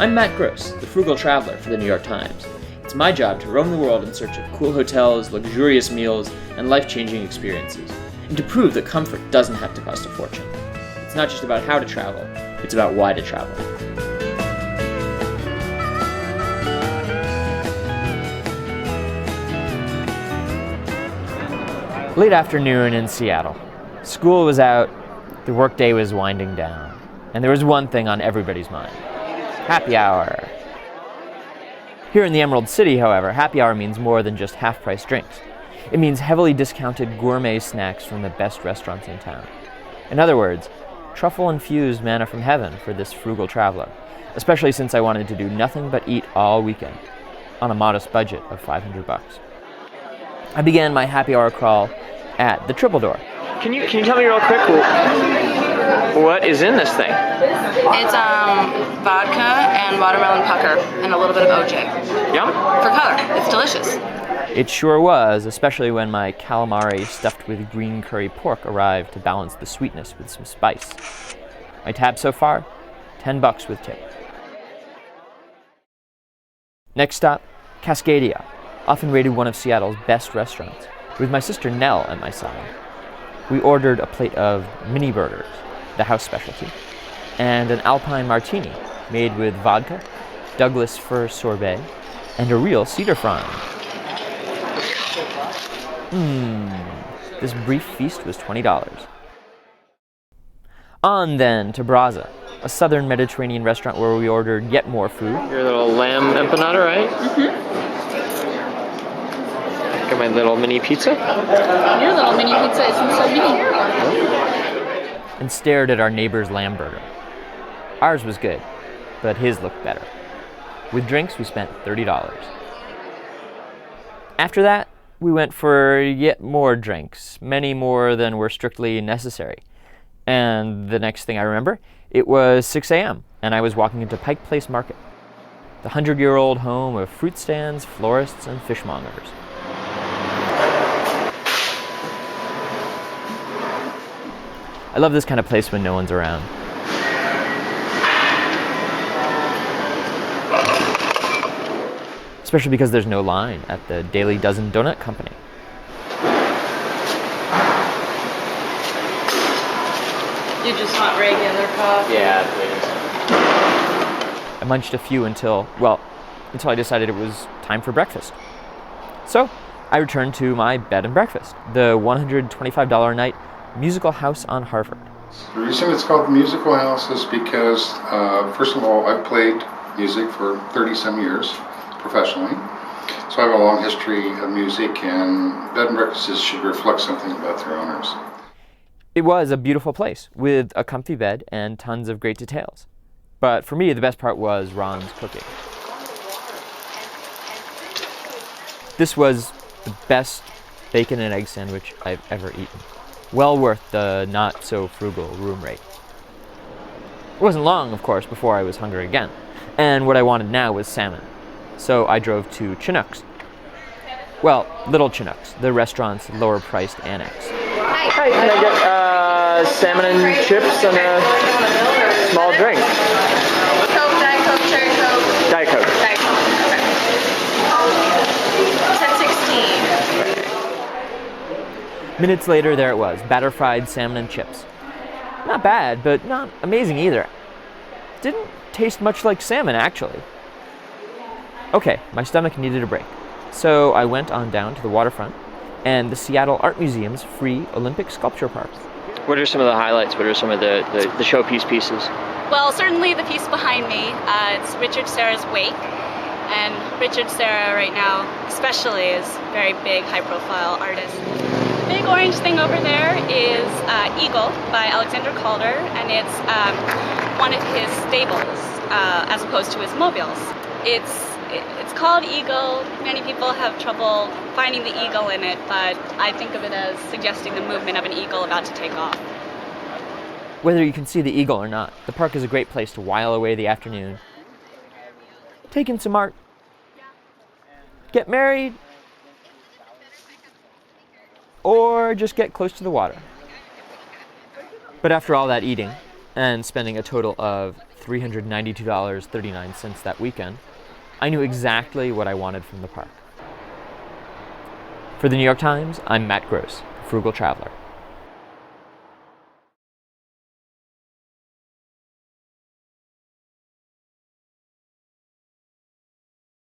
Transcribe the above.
I'm Matt Gross, the Frugal Traveler for the New York Times. It's my job to roam the world in search of cool hotels, luxurious meals, and life-changing experiences, and to prove that comfort doesn't have to cost a fortune. It's not just about how to travel, it's about why to travel. Late afternoon in Seattle. School was out, the workday was winding down, and there was one thing on everybody's mind: happy hour. Here in the Emerald City, however, happy hour means more than just half-price drinks. It means heavily discounted gourmet snacks from the best restaurants in town. In other words, truffle-infused manna from heaven for this frugal traveler, especially since I wanted to do nothing but eat all weekend on a modest budget of $500. I began my happy hour crawl at the Triple Door. Can you tell me real quick what is in this thing? It's vodka and watermelon pucker and a little bit of OJ. Yum. For color. It's delicious. It sure was, especially when my calamari stuffed with green curry pork arrived to balance the sweetness with some spice. My tab so far, $10 with tip. Next stop, Cascadia, often rated one of Seattle's best restaurants, with my sister Nell at my side. We ordered a plate of mini burgers, the house specialty, and an Alpine martini made with vodka, Douglas fir sorbet, and a real cedar frond. This brief feast was $20. On then to Braza, a southern Mediterranean restaurant where we ordered yet more food. Your little lamb empanada, right? Got my little mini pizza. Your little mini pizza isn't so mini. And stared at our neighbor's lamb burger. Ours was good, but his looked better. With drinks, we spent $30. After that, we went for yet more drinks, many more than were strictly necessary. And the next thing I remember, it was 6 a.m., and I was walking into Pike Place Market, the 100-year-old home of fruit stands, florists, and fishmongers. I love this kind of place when no one's around. Especially because there's no line at the Daily Dozen Donut Company. You just want regular coffee? Yeah, please. I munched a few until I decided it was time for breakfast. So I returned to my bed and breakfast, the $125 a night musical house on Harvard. The reason it's called the Musical House is because, first of all, I've played music for 30-some years professionally. So I have a long history of music, and bed and breakfasts should reflect something about their owners. It was a beautiful place with a comfy bed and tons of great details. But for me, the best part was Ron's cooking. This was the best bacon and egg sandwich I've ever eaten. Well worth the not-so-frugal room rate. It wasn't long, of course, before I was hungry again, and what I wanted now was salmon. So I drove to Chinook's. Well, Little Chinook's, the restaurant's lower-priced annex. Hi, can I get salmon and chips and a small drink? Coke, Diet Coke, Cherry Coke. Diet Coke. Diet Coke, okay. 10:16. Minutes later, there it was, batter-fried salmon and chips. Not bad, but not amazing either. Didn't taste much like salmon, actually. Okay, my stomach needed a break, so I went on down to the waterfront and the Seattle Art Museum's free Olympic Sculpture Park. What are some of the highlights? What are some of the showpiece pieces? Well, certainly the piece behind me, it's Richard Serra's Wake. And Richard Serra right now especially is a very big, high-profile artist. The big orange thing over there is Eagle by Alexander Calder, and it's one of his stables as opposed to his mobiles. It's called Eagle. Many people have trouble finding the eagle in it, but I think of it as suggesting the movement of an eagle about to take off. Whether you can see the eagle or not, the park is a great place to while away the afternoon. Take in some art, get married, or just get close to the water. But after all that eating, and spending a total of $392.39 that weekend, I knew exactly what I wanted from the park. For the New York Times, I'm Matt Gross, Frugal Traveler.